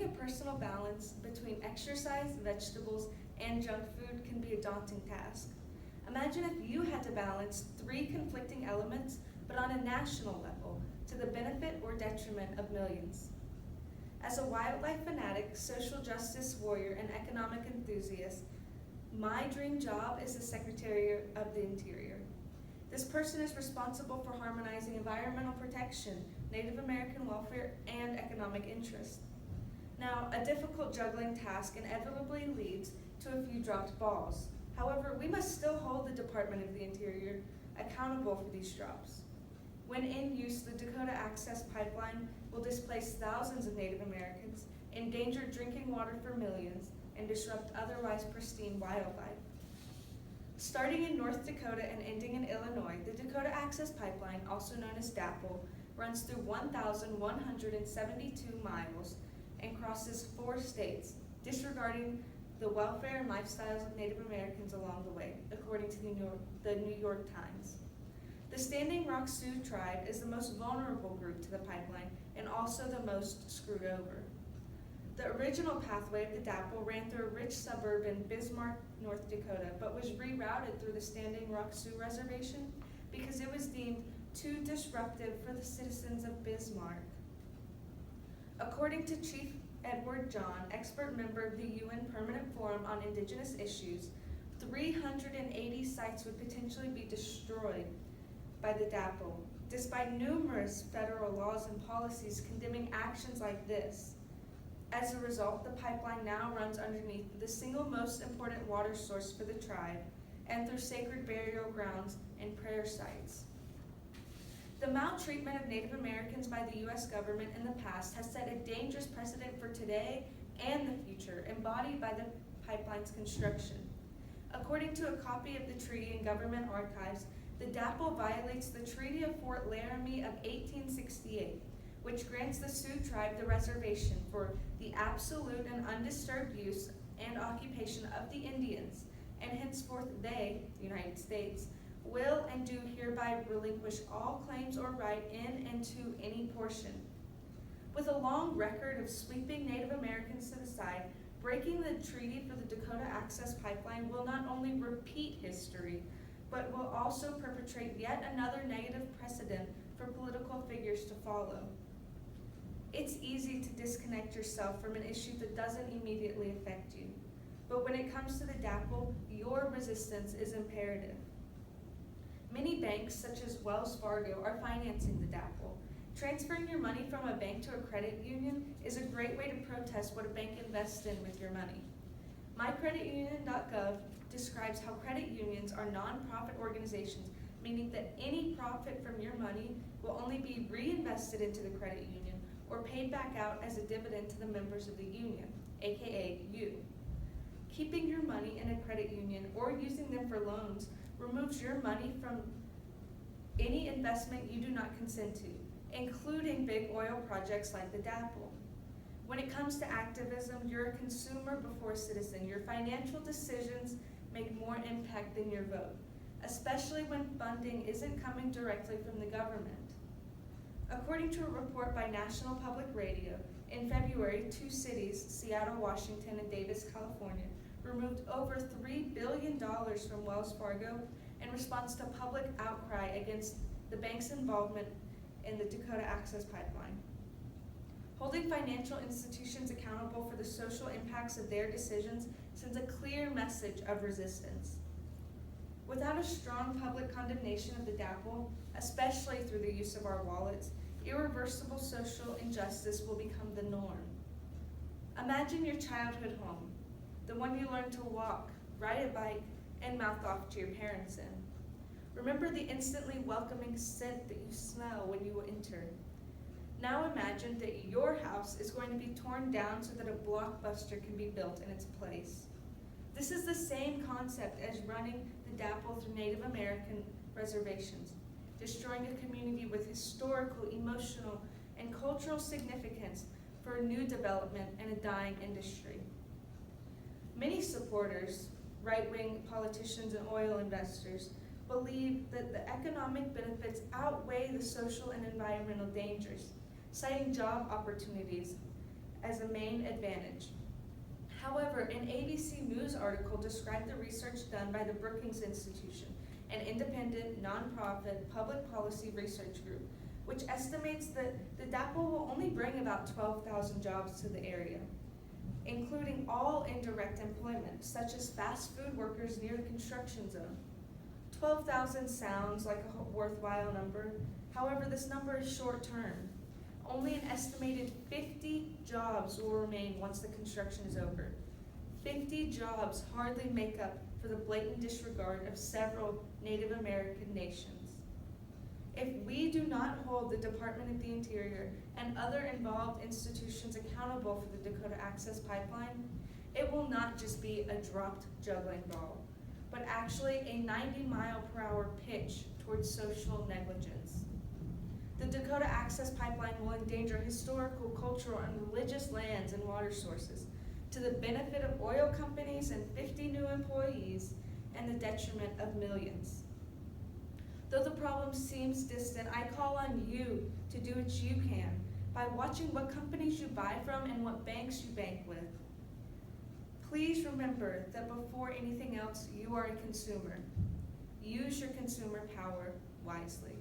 Finding a personal balance between exercise, vegetables, and junk food can be a daunting task. Imagine if you had to balance three conflicting elements, but on a national level, to the benefit or detriment of millions. As a wildlife fanatic, social justice warrior, and economic enthusiast, my dream job is the Secretary of the Interior. This person is responsible for harmonizing environmental protection, Native American welfare, and economic interests. Now, a difficult juggling task inevitably leads to a few dropped balls. However, we must still hold the Department of the Interior accountable for these drops. When in use, the Dakota Access Pipeline will displace thousands of Native Americans, endanger drinking water for millions, and disrupt otherwise pristine wildlife. Starting in North Dakota and ending in Illinois, the Dakota Access Pipeline, also known as DAPL, runs through 1,172 miles and crosses 4 states, disregarding the welfare and lifestyles of Native Americans along the way, according to the New York Times. The Standing Rock Sioux tribe is the most vulnerable group to the pipeline and also the most screwed over. The original pathway of the DAPL ran through a rich suburb in Bismarck, North Dakota, but was rerouted through the Standing Rock Sioux Reservation because it was deemed too disruptive for the citizens of Bismarck. According to Chief Edward John, expert member of the UN Permanent Forum on Indigenous Issues, 380 sites would potentially be destroyed by the DAPL, despite numerous federal laws and policies condemning actions like this. As a result, the pipeline now runs underneath the single most important water source for the tribe and through sacred burial grounds and prayer sites. The maltreatment of Native Americans by the U.S. government in the past has set a dangerous precedent for today and the future, embodied by the pipeline's construction. According to a copy of the treaty in government archives, the DAPL violates the Treaty of Fort Laramie of 1868, which grants the Sioux tribe the reservation for the absolute and undisturbed use and occupation of the Indians, and henceforth they, the United States, will and do hereby relinquish all claims or right in and to any portion. With a long record of sweeping Native Americans to the side, breaking the treaty for the Dakota Access Pipeline will not only repeat history, but will also perpetrate yet another negative precedent for political figures to follow. It's easy to disconnect yourself from an issue that doesn't immediately affect you, but when it comes to the DAPL, your resistance is imperative. Many banks, such as Wells Fargo, are financing the DAPL. Transferring your money from a bank to a credit union is a great way to protest what a bank invests in with your money. MyCreditUnion.gov describes how credit unions are nonprofit organizations, meaning that any profit from your money will only be reinvested into the credit union or paid back out as a dividend to the members of the union, aka you. Keeping your money in a credit union or using them for loans removes your money from any investment you do not consent to, including big oil projects like the DAPL. When it comes to activism, you're a consumer before a citizen. Your financial decisions make more impact than your vote, especially when funding isn't coming directly from the government. According to a report by National Public Radio, in February, 2 cities, Seattle, Washington, and Davis, California, removed over $3 billion from Wells Fargo in response to public outcry against the bank's involvement in the Dakota Access Pipeline. Holding financial institutions accountable for the social impacts of their decisions sends a clear message of resistance. Without a strong public condemnation of the DAPL, especially through the use of our wallets, irreversible social injustice will become the norm. Imagine your childhood home, the one you learned to walk, ride a bike, and mouth off to your parents in. Remember the instantly welcoming scent that you smell when you enter. Now imagine that your house is going to be torn down so that a blockbuster can be built in its place. This is the same concept as running the DAPL through Native American reservations, destroying a community with historical, emotional, and cultural significance for a new development and a dying industry. Many supporters, right-wing politicians and oil investors, believe that the economic benefits outweigh the social and environmental dangers, citing job opportunities as a main advantage. However, an ABC News article described the research done by the Brookings Institution, an independent, nonprofit, public policy research group, which estimates that the DAPL will only bring about 12,000 jobs to the area, including all indirect employment, such as fast food workers near the construction zone. 12,000 sounds like a worthwhile number. However, this number is short term. Only an estimated 50 jobs will remain once the construction is over. 50 jobs hardly make up for the blatant disregard of several Native American nations. If we do not hold the Department of the Interior and other involved institutions accountable for the Dakota Access Pipeline, it will not just be a dropped juggling ball, but actually a 90-mile-per-hour pitch towards social negligence. The Dakota Access Pipeline will endanger historical, cultural, and religious lands and water sources to the benefit of oil companies and 50 new employees and the detriment of millions. Though the problem seems distant, I call on you to do what you can by watching what companies you buy from and what banks you bank with. Please remember that before anything else, you are a consumer. Use your consumer power wisely.